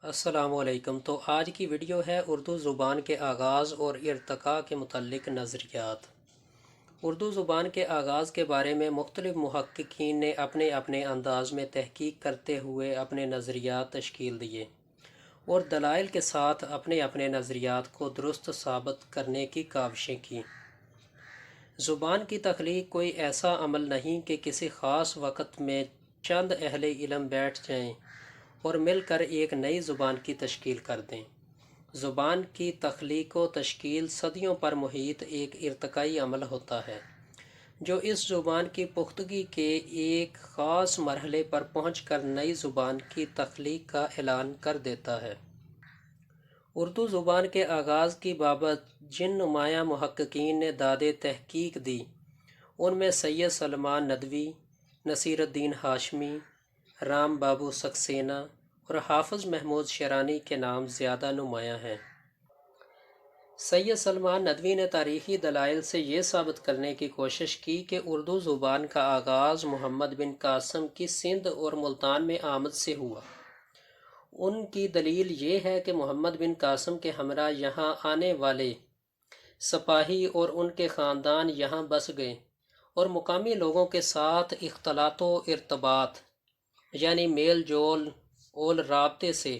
السلام علیکم۔ تو آج کی ویڈیو ہے اردو زبان کے آغاز اور ارتقاء کے متعلق نظریات۔ اردو زبان کے آغاز کے بارے میں مختلف محققین نے اپنے اپنے انداز میں تحقیق کرتے ہوئے اپنے نظریات تشکیل دیے اور دلائل کے ساتھ اپنے اپنے نظریات کو درست ثابت کرنے کی کاوشیں کیں۔ زبان کی تخلیق کوئی ایسا عمل نہیں کہ کسی خاص وقت میں چند اہل علم بیٹھ جائیں اور مل کر ایک نئی زبان کی تشکیل کر دیں۔ زبان کی تخلیق و تشکیل صدیوں پر محیط ایک ارتقائی عمل ہوتا ہے جو اس زبان کی پختگی کے ایک خاص مرحلے پر پہنچ کر نئی زبان کی تخلیق کا اعلان کر دیتا ہے۔ اردو زبان کے آغاز کی بابت جن نمایاں محققین نے داد تحقیق دی ان میں سید سلمان ندوی، نصیر الدین ہاشمی، رام بابو سکسینہ اور حافظ محمود شیرانی کے نام زیادہ نمایاں ہیں۔ سید سلمان ندوی نے تاریخی دلائل سے یہ ثابت کرنے کی کوشش کی کہ اردو زبان کا آغاز محمد بن قاسم کی سندھ اور ملتان میں آمد سے ہوا۔ ان کی دلیل یہ ہے کہ محمد بن قاسم کے ہمراہ یہاں آنے والے سپاہی اور ان کے خاندان یہاں بس گئے اور مقامی لوگوں کے ساتھ اختلاط و ارتباط یعنی میل جول اور رابطے سے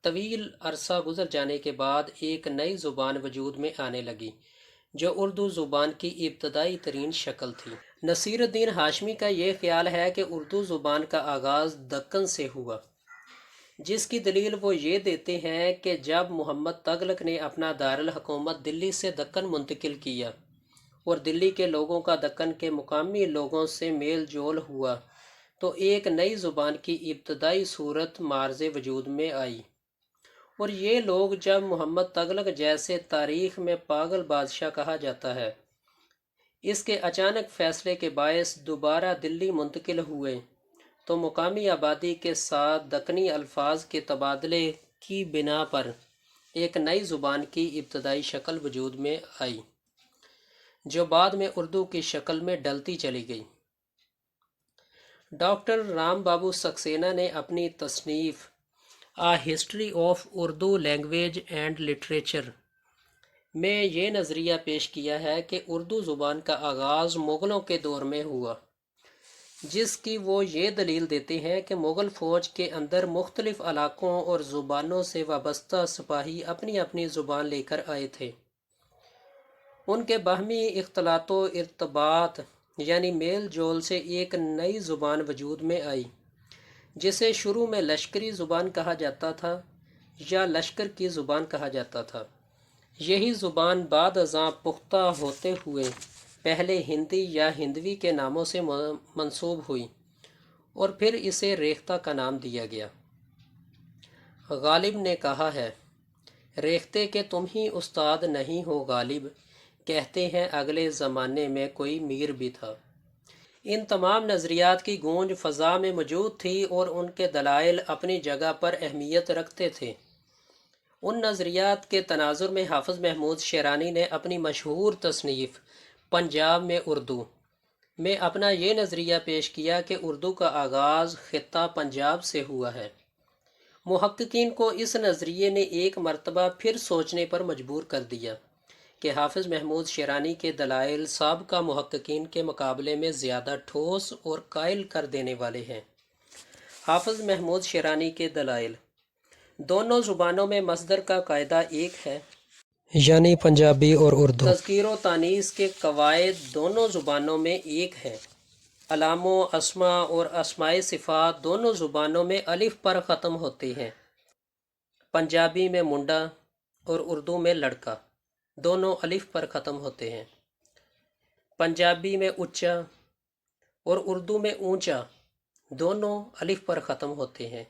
طویل عرصہ گزر جانے کے بعد ایک نئی زبان وجود میں آنے لگی جو اردو زبان کی ابتدائی ترین شکل تھی۔ نصیر الدین ہاشمی کا یہ خیال ہے کہ اردو زبان کا آغاز دکن سے ہوا، جس کی دلیل وہ یہ دیتے ہیں کہ جب محمد تغلق نے اپنا دارالحکومت دلی سے دکن منتقل کیا اور دلی کے لوگوں کا دکن کے مقامی لوگوں سے میل جول ہوا تو ایک نئی زبان کی ابتدائی صورت معرض وجود میں آئی، اور یہ لوگ جب محمد تغلق جیسے تاریخ میں پاگل بادشاہ کہا جاتا ہے اس کے اچانک فیصلے کے باعث دوبارہ دلی منتقل ہوئے تو مقامی آبادی کے ساتھ دکنی الفاظ کے تبادلے کی بنا پر ایک نئی زبان کی ابتدائی شکل وجود میں آئی جو بعد میں اردو کی شکل میں ڈلتی چلی گئی۔ ڈاکٹر رام بابو سکسینہ نے اپنی تصنیف a history of Urdu language and literature میں یہ نظریہ پیش کیا ہے کہ اردو زبان کا آغاز مغلوں کے دور میں ہوا، جس کی وہ یہ دلیل دیتے ہیں کہ مغل فوج کے اندر مختلف علاقوں اور زبانوں سے وابستہ سپاہی اپنی اپنی زبان لے کر آئے تھے۔ ان کے باہمی اختلاط و ارتباط یعنی میل جول سے ایک نئی زبان وجود میں آئی جسے شروع میں لشکری زبان کہا جاتا تھا یا لشکر کی زبان کہا جاتا تھا۔ یہی زبان بعد ازاں پختہ ہوتے ہوئے پہلے ہندی یا ہندوی کے ناموں سے منسوب ہوئی اور پھر اسے ریختہ کا نام دیا گیا۔ غالب نے کہا ہے، ریختے کہ تم ہی استاد نہیں ہو غالب، کہتے ہیں اگلے زمانے میں کوئی میر بھی تھا۔ ان تمام نظریات کی گونج فضا میں موجود تھی اور ان کے دلائل اپنی جگہ پر اہمیت رکھتے تھے۔ ان نظریات کے تناظر میں حافظ محمود شیرانی نے اپنی مشہور تصنیف پنجاب میں اردو میں اپنا یہ نظریہ پیش کیا کہ اردو کا آغاز خطہ پنجاب سے ہوا ہے۔ محققین کو اس نظریے نے ایک مرتبہ پھر سوچنے پر مجبور کر دیا کہ حافظ محمود شیرانی کے دلائل سابقہ محققین کے مقابلے میں زیادہ ٹھوس اور قائل کر دینے والے ہیں۔ حافظ محمود شیرانی کے دلائل: دونوں زبانوں میں مصدر کا قاعدہ ایک ہے، یعنی پنجابی اور اردو۔ تذکیر و تانیث کے قواعد دونوں زبانوں میں ایک ہیں۔ علام و اسماء اور اسماء صفات دونوں زبانوں میں الف پر ختم ہوتے ہیں۔ پنجابی میں منڈا اور اردو میں لڑکا دونوں الف پر ختم ہوتے ہیں۔ پنجابی میں اچا اور اردو میں اونچا دونوں الف پر ختم ہوتے ہیں۔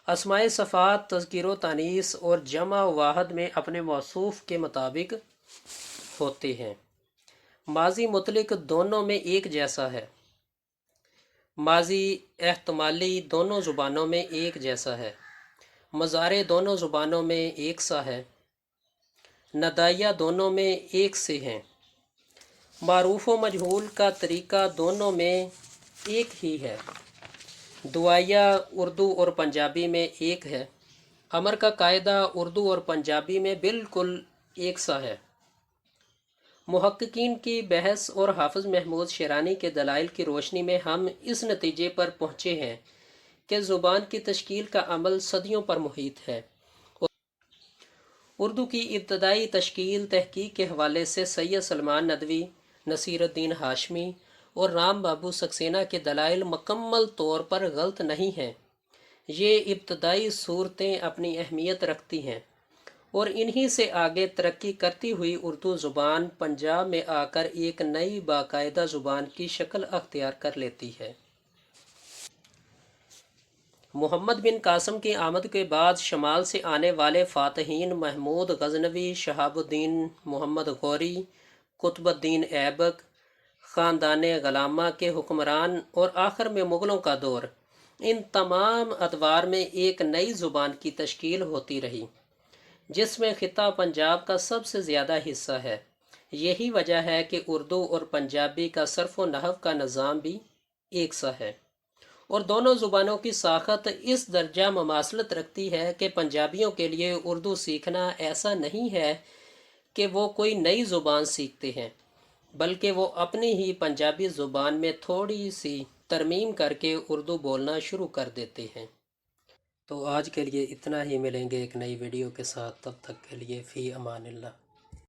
اسماء صفات تذکیر و تانیث اور جمع و واحد میں اپنے موصوف کے مطابق ہوتے ہیں۔ ماضی مطلق دونوں میں ایک جیسا ہے۔ ماضی احتمالی دونوں زبانوں میں ایک جیسا ہے۔ مضارع دونوں زبانوں میں ایک سا ہے۔ ندائیہ دونوں میں ایک سے ہیں۔ معروف و مجہول کا طریقہ دونوں میں ایک ہی ہے۔ دعائیہ اردو اور پنجابی میں ایک ہے۔ امر کا قاعدہ اردو اور پنجابی میں بالکل یکساں ہے۔ محققین کی بحث اور حافظ محمود شیرانی کے دلائل کی روشنی میں ہم اس نتیجے پر پہنچے ہیں کہ زبان کی تشکیل کا عمل صدیوں پر محیط ہے۔ اردو کی ابتدائی تشکیل تحقیق کے حوالے سے سید سلمان ندوی، نصیر الدین ہاشمی اور رام بابو سکسینہ کے دلائل مکمل طور پر غلط نہیں ہیں۔ یہ ابتدائی صورتیں اپنی اہمیت رکھتی ہیں اور انہی سے آگے ترقی کرتی ہوئی اردو زبان پنجاب میں آ کر ایک نئی باقاعدہ زبان کی شکل اختیار کر لیتی ہے۔ محمد بن قاسم کی آمد کے بعد شمال سے آنے والے فاتحین محمود غزنوی، شہاب الدین محمد غوری، قطب الدین ایبک، خاندان غلامہ کے حکمران اور آخر میں مغلوں کا دور، ان تمام ادوار میں ایک نئی زبان کی تشکیل ہوتی رہی جس میں خطہ پنجاب کا سب سے زیادہ حصہ ہے۔ یہی وجہ ہے کہ اردو اور پنجابی کا صرف و نحو کا نظام بھی یکساں ہے اور دونوں زبانوں کی ساخت اس درجہ مماثلت رکھتی ہے کہ پنجابیوں کے لیے اردو سیکھنا ایسا نہیں ہے کہ وہ کوئی نئی زبان سیکھتے ہیں، بلکہ وہ اپنی ہی پنجابی زبان میں تھوڑی سی ترمیم کر کے اردو بولنا شروع کر دیتے ہیں۔ تو آج کے لیے اتنا ہی، ملیں گے ایک نئی ویڈیو کے ساتھ، تب تک کے لیے فی امان اللہ۔